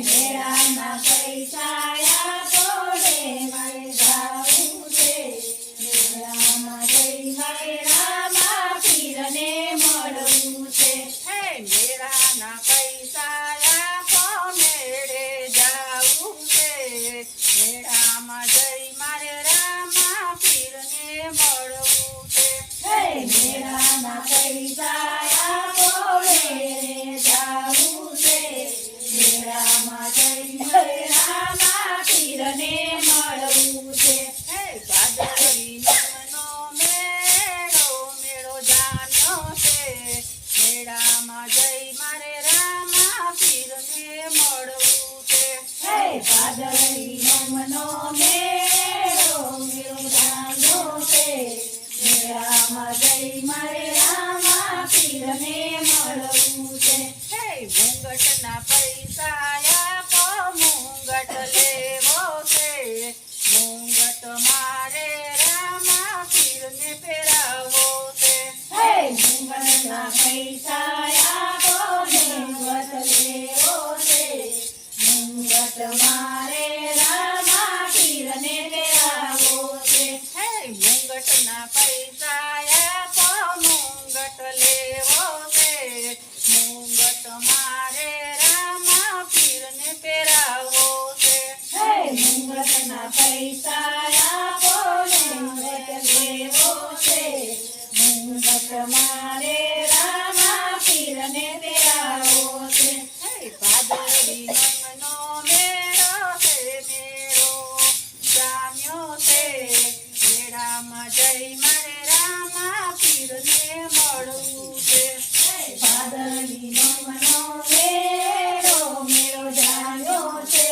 મેળામાં પૈસા આપોને મારે જાવું છે મેળામાં જઈ મારે રામા પીરને મળવું છે મેળાના પૈસા આપો મેળે જાવું છે મેળામાં જઈ મારે રામા પીરને મળવું છે મેળાના પૈસા આપો મેળે જાવું છે મેળામાં જઈ મારે રામા પીરને મળવું છે ભાદરવી નોમનો મેળો મેળો જામ્યો છે મેળામાં જઈ મારે રામા પીરને મળવું છે ભાદરવી નોમનો મેળો મેળો જામ્યો છે મેળામાં જઈ મારે રામા પીરને મળવું છે મુંગટના પૈસા આપો મુંગટ લેવો છે મુંગટ મારે રામા પીરને પહેરાવો છે મુંગટના પૈસા આપો મુંગટ લેવો છે મુંગટ મારે રામા પીરને પહેરાવો છે મુંગટના પૈસા આપો મુંગટ લેવો છે મુંગટ મારે રામા પીરને પહેરાવો છે મુંગટના પૈસા આપો મુંગટ લેવો છે મુંગટ મારે રામા પીરને પહેરાવો છે ભાદરવી નોમનો મેળો છે મેળો જામ્યો છે મેળામાં જઈ મારે રામા પીરને મળવું છે ભાદરવી નોમનો મેળો મેળો જામ્યો છે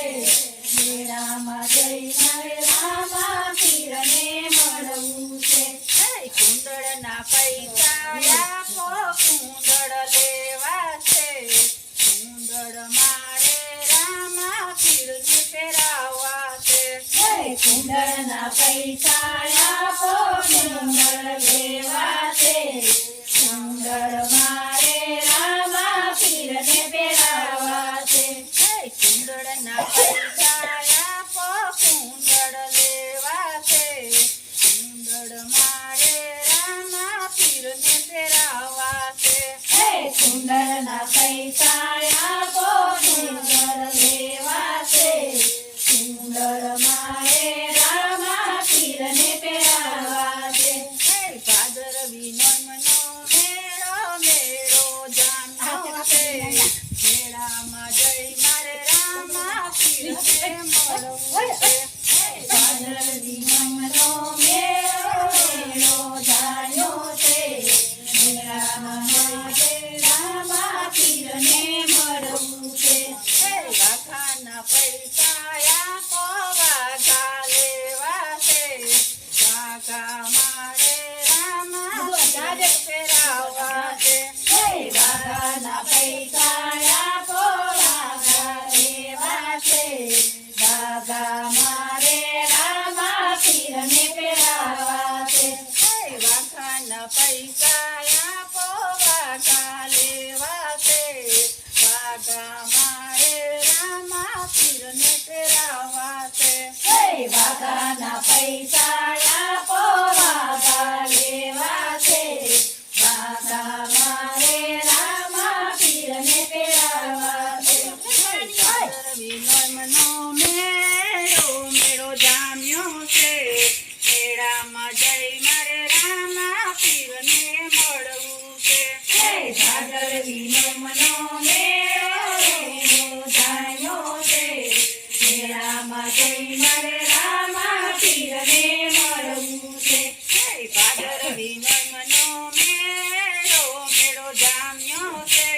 મેળામાં જઈ મારે રામા પીરને મળવું છે કુંડળના પૈસા આપો કુંડળ લેવા છે કુંડળ મારે રામા પીરને પહેરાવવા છે કુંડળના પૈસા આપો કુંડળ લેવા છે કુંડળ મારે રામા પીરને પહેરાવા છે કુંડળના પૈસા આપો કુંડળ લેવા છે કુંડળ મારે રામા પીરને પહેરાવવા છે કુંડળના પૈસા આપો કુંડળ લેવા છે કુંડળ મારે રામા પીરને પહેરાવા છે ભાદરવી નોમનો મેળો મેળો જામ્યો છે મેળામાં જઈ મારે રામા પીરને મળવું છે ભાદરવી નોમનો મેળો મેળો જામ્યો છે મેળામાં મારે રામા પીરને મળવું છે વાઘાના પૈસા આપો વાઘા લેવા છે વાઘા મારે રામા પીરને પહેરાવવા છે વાઘાના પૈસા આપો વાઘા લેવા છે વાઘા મારે રામા પીરને પહેરાવા છે વાઘાના પૈસા આપો વાઘા લેવા છે વાઘા મારે રામા પીરને પહેરાવવા છે વાઘાના પૈસા આપો વાઘા લેવા છે વાઘા મારે રામા પીરને પહેરાવા છે ભાદરવી નોમનો મેળો મેળો જામ્યો છે મેળામાં જઈ મારે રામા પીરને મળવું છે ભાદરવી નોમનો મેળો જામ્યો છે મેળામાં જઈ મારે રામા પીરને મળવું છે ભાદરવી નોમનો મેળો મેળો જામ્યો છે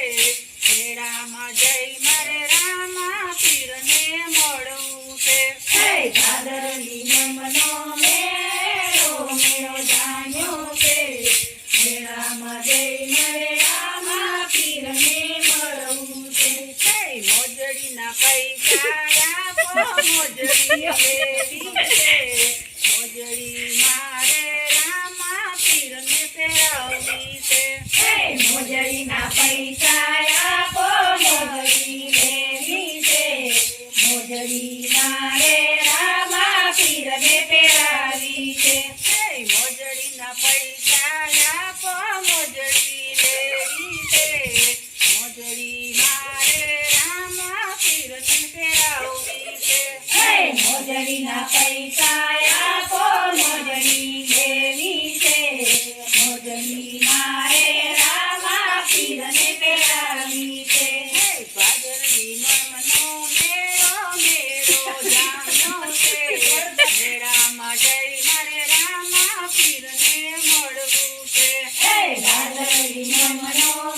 મેળામાં જઈ મારે રામા પીરને મળવું છે ભાદરવી નોમનો મેળો મેળો જામ્યો છે મેળામાં જઈ મારે રામા પીરને મળવું છે મોજડીના પૈસા આપો મોજડી લેવી છે મોજડી મારે રામા પીરને પહેરાવવી છે મોજડીના પૈસા આપો મોજડી લેવી છે મોજડી મારે રામા પીરને પહેરાવી છે. એ મોજડીના પૈસા આપો મોજડી લેવી છે. મોજડી મારે રામા પીરને પહેરાવવી છે. હે મોજડીના પૈસા આપો મોજડી લેવી છે. મોજડી મારે રામા પીરને પહેરાવી છે. હે ભાદરવી નોમનો મેળો મેળો જામ્યો છે. મેળામાં જઈ મારે રામા પીરને મળવું છે. હે ભાદરવી નોમનો